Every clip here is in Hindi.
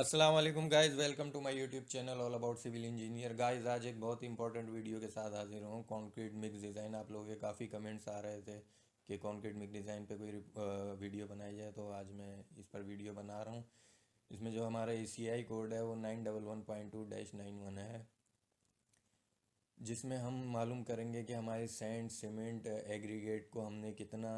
अस्सलाम वालेकुम guys, welcome to my YouTube channel all about civil engineer. Guys, आज एक बहुत ही इंपॉर्टेंट वीडियो के साथ हाजिर हूँ। Concrete mix design. आप लोगों के काफ़ी कमेंट्स आ रहे थे कि कंक्रीट मिक्स डिज़ाइन पे कोई वीडियो बनाई जाए, तो आज मैं इस पर वीडियो बना रहा हूँ। इसमें जो हमारा ACI कोड है वो 911.2-91 है, जिसमें हम मालूम करेंगे कि हमारे सैंड सीमेंट एग्रीगेट को हमने कितना,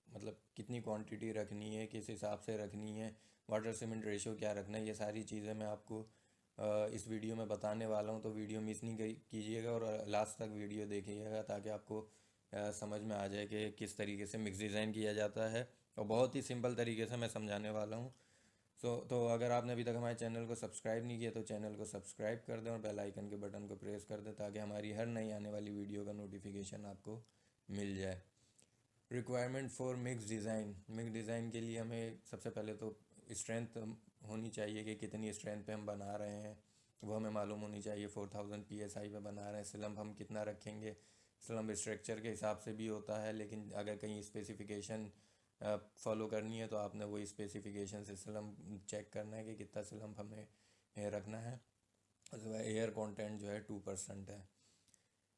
मतलब कितनी क्वांटिटी रखनी है, किस हिसाब से रखनी है, वाटर सीमेंट रेशो क्या रखना है। ये सारी चीज़ें मैं आपको इस वीडियो में बताने वाला हूँ, तो वीडियो मिस नहीं कीजिएगा और लास्ट तक वीडियो देखिएगा, ताकि आपको समझ में आ जाए कि किस तरीके से मिक्स डिज़ाइन किया जाता है। और बहुत ही सिंपल तरीके से मैं समझाने वाला हूँ। तो अगर आपने अभी तक हमारे चैनल को सब्सक्राइब नहीं किया तो चैनल को सब्सक्राइब कर दें और बेल आइकन के बटन को प्रेस कर दें, ताकि हमारी हर नई आने वाली वीडियो का नोटिफिकेशन आपको मिल जाए। रिक्वायरमेंट फॉर मिक्स डिज़ाइन के लिए हमें सबसे पहले तो स्ट्रेंथ होनी चाहिए कि कितनी स्ट्रेंथ पे हम बना रहे हैं, वो हमें मालूम होनी चाहिए। 4000 PSI पे बना रहे हैं। स्लम्प हम कितना रखेंगे, स्लम्प स्ट्रक्चर के हिसाब से भी होता है, लेकिन अगर कहीं स्पेसिफिकेशन फॉलो करनी है तो आपने वही स्पेसिफिकेशन से स्लम्प चेक करना है कि कितना स्लम्प हमें रखना है। उसके बाद एयर कंटेंट जो है 2% है।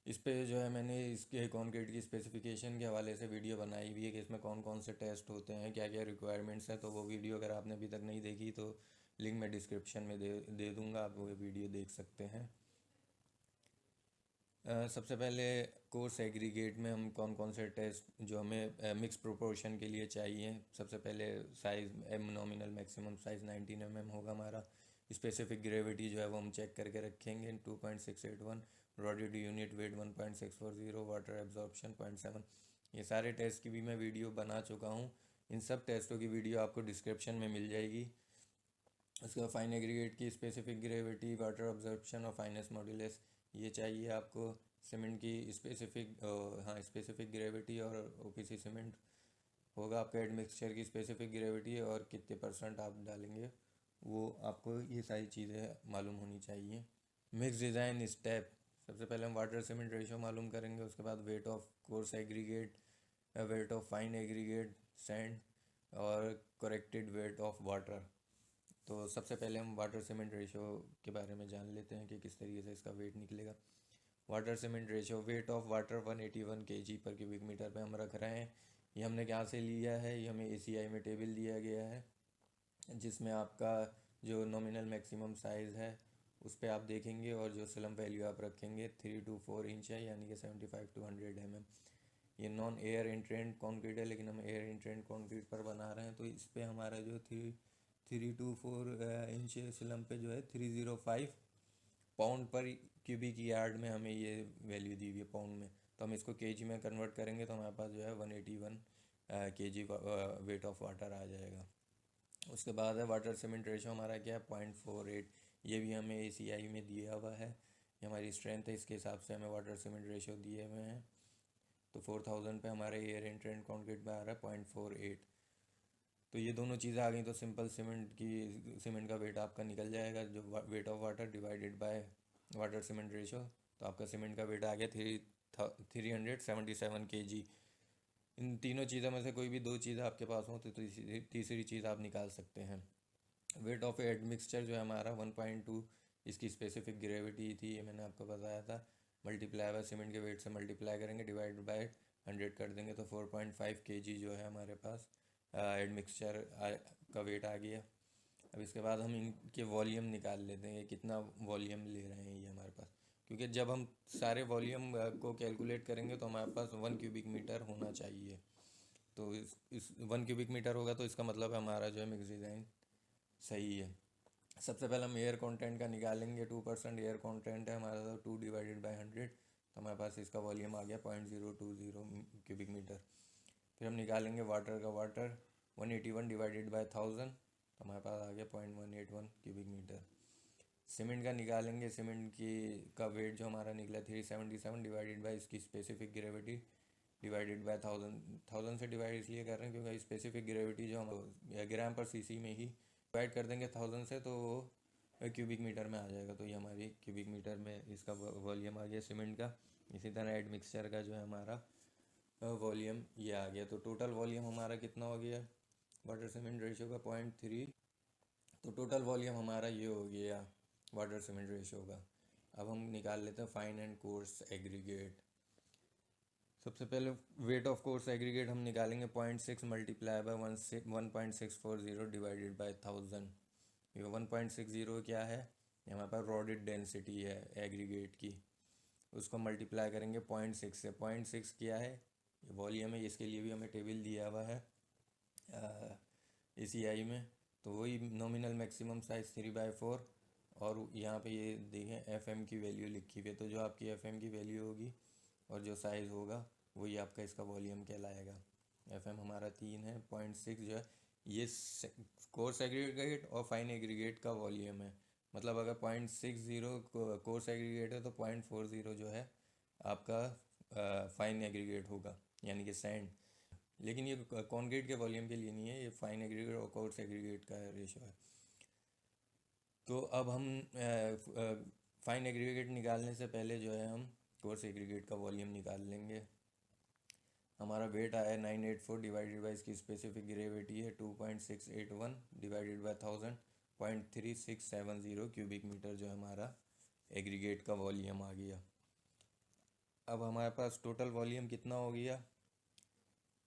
इस पे जो है मैंने इसके कॉन्क्रीट की स्पेसिफिकेशन के हवाले से वीडियो बनाई हुई है कि इसमें कौन कौन से टेस्ट होते हैं, क्या क्या रिक्वायरमेंट्स हैं। तो वो वीडियो अगर आपने अभी तक नहीं देखी तो लिंक मैं डिस्क्रिप्शन में दे दूँगा, आप वो वीडियो देख सकते हैं। सबसे पहले कोर्स एग्रीगेट में हम कौन कौन से टेस्ट जो हमें मिक्स प्रोपोर्शन के लिए चाहिए। सबसे पहले size um nominal maximum size 19 mm होगा हमारा। स्पेसिफिक ग्रेविटी जो है वो हम चेक करके रखेंगे 2.681। Rodded unit weight 1.640। Water absorption 0.7। ये सारे टेस्ट की भी मैं वीडियो बना चुका हूँ। इन सब टेस्टों की वीडियो आपको डिस्क्रिप्शन में मिल जाएगी। उसके बाद फाइन एग्रीगेट की स्पेसिफिक ग्रेविटी, वाटर ऑब्जर्प्शन और फाइनेस मॉड्यूलस ये चाहिए आपको। सीमेंट की स्पेसिफिक, हाँ, स्पेसिफिक ग्रेविटी और OPC सीमेंट होगा आपका। एड मिक्सचर की स्पेसिफिक ग्रेविटी और कितने % आप डालेंगे, वो आपको ये सारी चीज़ें मालूम होनी चाहिए। Mix design step. सबसे पहले हम वाटर सीमेंट रेशो मालूम करेंगे। उसके बाद weight of coarse aggregate, weight of fine aggregate sand और करेक्टेड वेट ऑफ वाटर। तो सबसे पहले हम वाटर सीमेंट रेशो के बारे में जान लेते हैं कि किस तरीके से इसका वेट निकलेगा। Water cement ratio, weight of water 181 kg पर क्यूबिक मीटर पे हम रख रहे हैं। ये हमने कहाँ से लिया है, ये हमें ACI में टेबल दिया गया है, जिसमें आपका जो नॉमिनल मैक्सिमम साइज़ है उस पर आप देखेंगे, और जो स्लम्प वैल्यू आप रखेंगे 3 to 4 इंच है, यानी कि 75 to 100 mm। ये नॉन एयर इंट्रेंड कॉन्क्रीट है, लेकिन हम एयर इंट्रेंड कॉन्क्रीट पर बना रहे हैं, तो इस पर हमारा जो 3 to 4 इंच स्लम्प पे जो है 305 पाउंड पर क्यूबिक यार्ड में हमें ये वैल्यू दी हुई है पाउंड में। तो हम इसको केजी में कन्वर्ट करेंगे तो हमारे पास जो है 181 kg वेट ऑफ वाटर आ जाएगा। उसके बाद है वाटर सीमेंट रेशो, हमारा क्या है 0.48। ये भी हमें ACI में दिया हुआ है, ये हमारी स्ट्रेंथ है, इसके हिसाब से हमें वाटर सीमेंट रेशो दिए हुए हैं। तो 4000 पे हमारे एयर इंट्रेंड कॉन्क्रीट में आ रहा है 0.48। तो ये दोनों चीज़ें आ गई, तो सिंपल सीमेंट का वेट आपका निकल जाएगा, जो weight of water divided by water cement ratio. तो आपका सीमेंट का वेट आ गया 377 kg। इन तीनों चीज़ों में से कोई भी दो चीज़ें आपके पास हो तो तीसरी चीज़ आप निकाल सकते हैं। वेट ऑफ एड मिक्सचर जो है हमारा 1.2, इसकी स्पेसिफिक ग्रेविटी थी, ये मैंने आपको बताया था। मल्टीप्लाई बाय सीमेंट के वेट से मल्टीप्लाई करेंगे, डिवाइड बाय 100 कर देंगे, तो 4.5 kg जो है हमारे पास एड मिक्सचर का वेट आ गया। अब इसके बाद हम इनके वॉल्यूम निकाल लेते हैं, कितना वॉल्यूम ले रहे हैं ये हमारे पास, क्योंकि जब हम सारे वॉल्यूम को कैलकुलेट करेंगे तो हमारे पास 1 क्यूबिक मीटर होना चाहिए। तो इस 1 क्यूबिक मीटर होगा तो इसका मतलब है हमारा जो है मिक्स डिज़ाइन सही है। सबसे पहले हम एयर कंटेंट का निकालेंगे। 2% एयर कंटेंट है हमारा, तो 2/100, तो हमारे पास इसका वॉल्यूम आ गया 0.020 क्यूबिक मीटर। फिर हम निकालेंगे वाटर का, वाटर 181/1000, तो हमारे पास आ गया 0.181 क्यूबिक मीटर। सीमेंट का निकालेंगे। सीमेंट की का वेट जो हमारा निकला 377, डिवाइडेड बाई इसकी स्पेसिफिक ग्रेविटी, डिवाइडेड बाय 1000 से डिवाइड इसलिए कर रहे हैं क्योंकि स्पेसिफिक ग्रेविटी जो हम ग्राम पर सीसी में ही डिवाइड कर देंगे 1000 से, तो वो क्यूबिक मीटर में आ जाएगा। तो ये हमारी क्यूबिक मीटर में इसका वॉल्यूम आ गया सीमेंट का। इसी तरह एड मिक्सचर का जो है हमारा वॉल्यूम ये आ गया। तो टोटल वॉल्यूम हमारा कितना हो गया वाटर सीमेंट रेशियो का? तो टोटल वॉल्यूम हमारा ये हो गया वाटर सीमेंट रेशियो का। अब हम निकाल लेते हैं फाइन एंड कोर्स एग्रीगेट। सबसे पहले वेट ऑफ कोर्स एग्रीगेट हम निकालेंगे 0.6 मल्टीप्लाई बाय 1.640 डिवाइडेड बाय 1000। ये 1.60 क्या है, ये हमारे पास रॉडेड डेंसिटी है एग्रीगेट की, उसको मल्टीप्लाई करेंगे 0.6 से। 0.6 क्या है, ये वॉल्यूम है, इसके लिए भी हमें टेबल दिया हुआ है ECI में। तो वही नॉमिनल मैक्सिमम साइज 3/4, और यहाँ पे ये देखें FM की वैल्यू लिखी हुई है, तो जो आपकी FM की वैल्यू होगी और जो साइज़ होगा वही आपका इसका वॉल्यूम कहलाएगा। FM हमारा 3 है, 0.6 जो है ये कोर्स एग्रीगेट और फाइन एग्रीगेट का वॉल्यूम है। मतलब अगर 0.60 कोर्स एग्रीगेट है तो 0.40 जो है आपका फाइन एग्रीगेट होगा, यानी कि सैंड। लेकिन ये कॉन्क्रीट के वॉल्यूम के लिए नहीं है, ये फाइन एग्रीगेट और कोर्स एग्रीगेट का रेशो है। तो अब हम फाइन एग्रीगेट निकालने से पहले जो है हम कोर्स एग्रीगेट का वॉल्यूम निकाल लेंगे। हमारा वेट आया 984 डिवाइडेड बाई इसकी स्पेसिफिक ग्रेविटी है 2.681 डिवाइडेड बाई 1000, 0.3670 क्यूबिक मीटर जो हमारा एग्रीगेट का वॉल्यूम आ गया। अब हमारे पास टोटल वॉल्यूम कितना हो गया,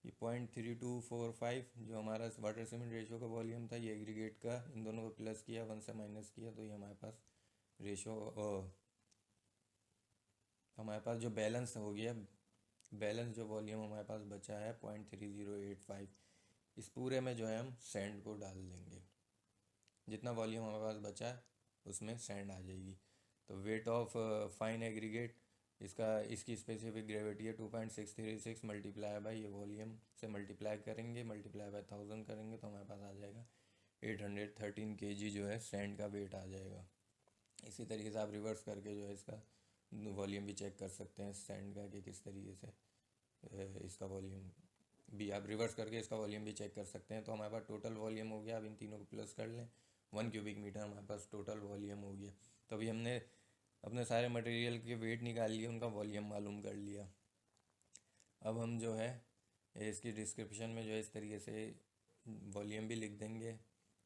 ये 0.3245 जो हमारा वाटर सीमेंट रेशो का वॉल्यूम था, ये एग्रीगेट का, इन दोनों को प्लस किया 1 से माइनस किया, तो ये हमारे पास रेशो हमारे पास जो बैलेंस हो गया, बैलेंस जो वॉल्यूम हमारे पास बचा है 0.3085, इस पूरे में जो है हम सैंड को डाल देंगे। जितना वॉल्यूम हमारे पास बचा है उसमें सैंड आ जाएगी। तो वेट ऑफ फाइन एग्रीगेट, इसकी स्पेसिफिक ग्रेविटी है 2.636 मल्टीप्लाई बाई ये वॉल्यूम से मल्टीप्लाई करेंगे, मल्टीप्लाई बाई 1000 करेंगे, तो हमारे पास आ जाएगा 813 kg जो है सैंड का वेट आ जाएगा। इसी तरीके से आप रिवर्स करके जो है इसका वॉल्यूम भी चेक कर सकते हैं सैंड का, कि किस तरीके से इसका वॉल्यूम भी आप रिवर्स करके इसका वॉल्यूम भी चेक कर सकते हैं। तो हमारे पास टोटल वॉल्यूम हो गया, अब इन तीनों को प्लस कर लें, 1 क्यूबिक मीटर हमारे पास टोटल वॉल्यूम हो गया। तो अभी हमने अपने सारे मटेरियल के वेट निकाल लिए, उनका वॉल्यूम मालूम कर लिया। अब हम जो है इसकी डिस्क्रिप्शन में जो है इस तरीके से वॉल्यूम भी लिख देंगे,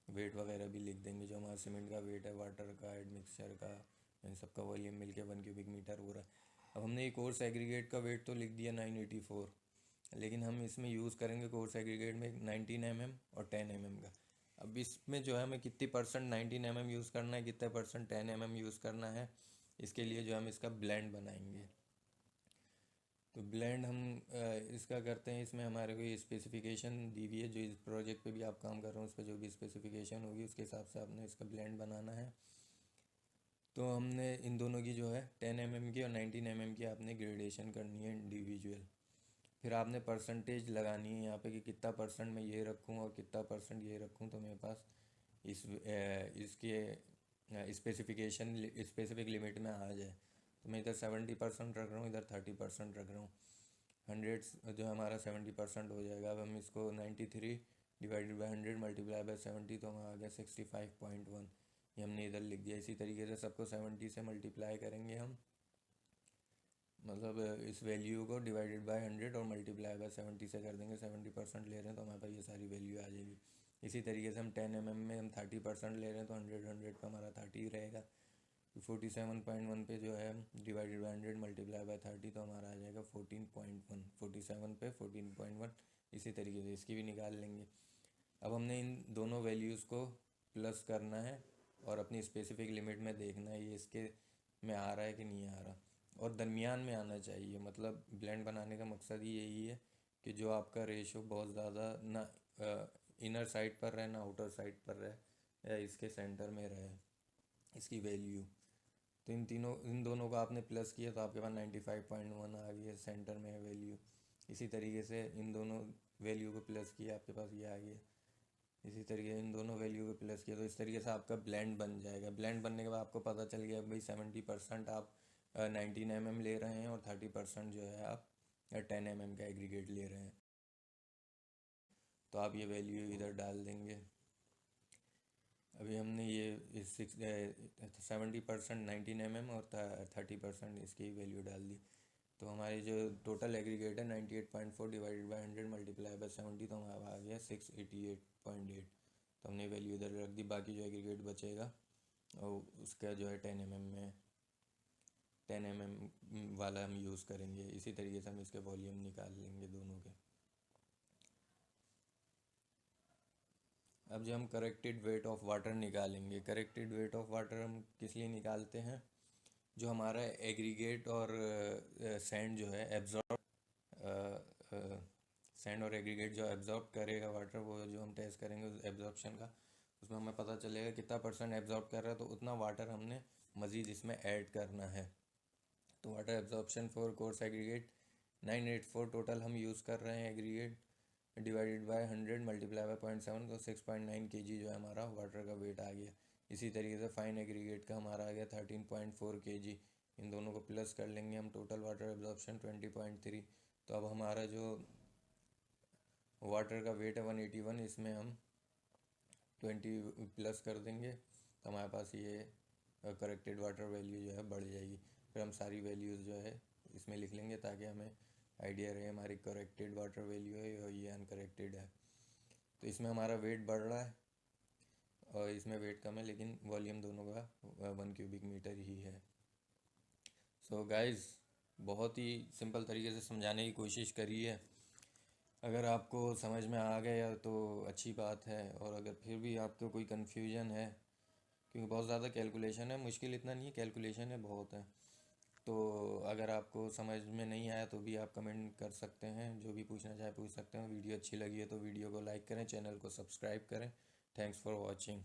वेट वगैरह भी लिख देंगे, जो हमारा सीमेंट का वेट है, वाटर का, एडमिक्सचर का, इन सब का वॉल्यूम मिलके 1 क्यूबिक मीटर हो रहा है। अब हमने ये कोर्स एग्रीगेट का वेट तो लिख दिया 984, लेकिन हम इसमें यूज़ करेंगे कोर्स एग्रीगेट में 19 mm और 10 mm का। अब इसमें जो है हमें कितनी परसेंट 19 mm यूज़ करना है, कितने परसेंट 10 mm यूज़ करना है, इसके लिए जो हम इसका ब्लेंड बनाएंगे। तो ब्लेंड हम इसका करते हैं, इसमें हमारे को ये स्पेसिफिकेशन दी हुई है, जो इस प्रोजेक्ट पे भी आप काम कर रहे हो उस पर जो भी स्पेसिफिकेशन होगी उसके हिसाब से आपने इसका ब्लेंड बनाना है। तो हमने इन दोनों की जो है 10 mm की और 19 mm की आपने ग्रेडेशन करनी है इंडिविजुअल। फिर आपने परसेंटेज लगानी है यहाँ पे कि कितना परसेंट मैं ये रखूँ और कितना परसेंट ये रखूँ, तो मेरे पास इसके स्पेसिफिक लिमिट में आ जाए। तो मैं इधर 70% रख रहा हूँ, इधर 30% रख रहा हूँ। 100 जो हमारा 70% हो जाएगा। अब हम इसको 93 डिवाइडेड बाई 100 मल्टीप्लाई बाई 70, तो हमारा आ गया 65.1, ये हमने इधर लिख दिया। इसी तरीके से सबको 70 से मल्टीप्लाई करेंगे हम, मतलब इस वैल्यू को डिवाइडेड बाय 100 और मल्टीप्लाई बाय 70 से कर देंगे। 70% ले रहे हैं तो हमारे पास ये सारी वैल्यू आ जाएगी। इसी तरीके से हम 10 mm में हम 30% ले रहे हैं तो 100 पे हमारा 30 रहेगा। 47.1 पे जो है डिवाइडेड बाय 100 मल्टीप्लाई बाय 30, तो हमारा आ जाएगा 14.1। 47 पे 14.1, इसी तरीके से इसकी भी निकाल लेंगे। अब हमने इन दोनों वैल्यूज़ को प्लस करना है और अपनी स्पेसिफिक लिमिट में देखना है ये इसके में आ रहा है कि नहीं आ रहा, और दरमियान में आना चाहिए। मतलब ब्लेंड बनाने का मकसद ही यही है कि जो आपका रेशो बहुत ज़्यादा ना इनर साइड पर रहे ना आउटर साइड पर रहे, या इसके सेंटर में रहे इसकी वैल्यू। तो इन दोनों को आपने प्लस किया तो आपके पास 95.1 आ गया, सेंटर में है वैल्यू। इसी तरीके से इन दोनों वैल्यू को प्लस किया, आपके पास ये आ गया। इसी तरीके इन दोनों वैल्यू को प्लस किया, तो इस तरीके से आपका ब्लेंड बन जाएगा। ब्लेंड बनने के बाद आपको पता चल गया भाई 70% आप 19 mm ले रहे हैं और 30% जो है आप 10 mm का एग्रीगेट ले रहे हैं। तो आप ये वैल्यू इधर डाल देंगे। अभी हमने ये 70% 19 mm और 30% इसकी वैल्यू डाल दी। तो हमारी जो टोटल एग्रीगेट है 98.4 डिवाइडेड बाई 100 मल्टीप्लाई बाई 70, तो हमारा आ गया 688.8। तो हमने वैल्यू इधर रख दी। बाकी जो एग्रीगेट बचेगा और उसका जो है 10 mm वाला हम यूज़ करेंगे। इसी तरीके से हम इसके वॉल्यूम निकाल लेंगे दोनों के। अब जो हम करेक्टेड वेट ऑफ वाटर निकालेंगे, करेक्टेड वेट ऑफ वाटर हम किस लिए निकालते हैं, जो हमारा एग्रीगेट और सैंड जो है एब्जॉर्ब, सैंड और एग्रीगेट जो एब्जॉर्ब करेगा वाटर, वो जो हम टेस्ट करेंगे उस एब्जॉर्प्शन का, उसमें हमें पता चलेगा कितना % एब्जॉर्ब कर रहा है, तो उतना वाटर हमने मज़ीद इसमें ऐड करना है। तो water absorption for coarse aggregate 984 total हम यूज़ कर रहे हैं aggregate, divided by 100 multiply by 0.7, तो 6.9 kg जो है हमारा वाटर का वेट आ गया। इसी तरीके से फाइन एग्रीगेट का हमारा आ गया 13.4 kg। इन दोनों को प्लस कर लेंगे हम, टोटल वाटर एब्जॉर्प्शन 20.3। तो अब हमारा जो वाटर का वेट है 181, इसमें हम 20 प्लस कर देंगे, तो हमारे पास ये करेक्टेड वाटर वैल्यू जो है बढ़ जाएगी। फिर हम सारी वैल्यूज़ जो है इसमें लिख लेंगे ताकि हमें आइडिया रहे हमारी करेक्टेड वाटर वैल्यू है और ये अनकरेक्टेड है। तो इसमें हमारा वेट बढ़ रहा है और इसमें वेट कम है, लेकिन वॉल्यूम दोनों का 1 क्यूबिक मीटर ही है। सो गाइज़, बहुत ही सिंपल तरीके से समझाने की कोशिश करी है। अगर आपको समझ में आ गया तो अच्छी बात है, और अगर फिर भी आपको कोई कन्फ्यूजन है, क्योंकि बहुत ज़्यादा कैलकुलेशन है, मुश्किल इतना नहीं है, कैलकुलेशन है बहुत है, तो अगर आपको समझ में नहीं आया तो भी आप कमेंट कर सकते हैं, जो भी पूछना चाहे पूछ सकते हैं। वीडियो अच्छी लगी है तो वीडियो को लाइक करें, चैनल को सब्सक्राइब करें। Thanks for watching.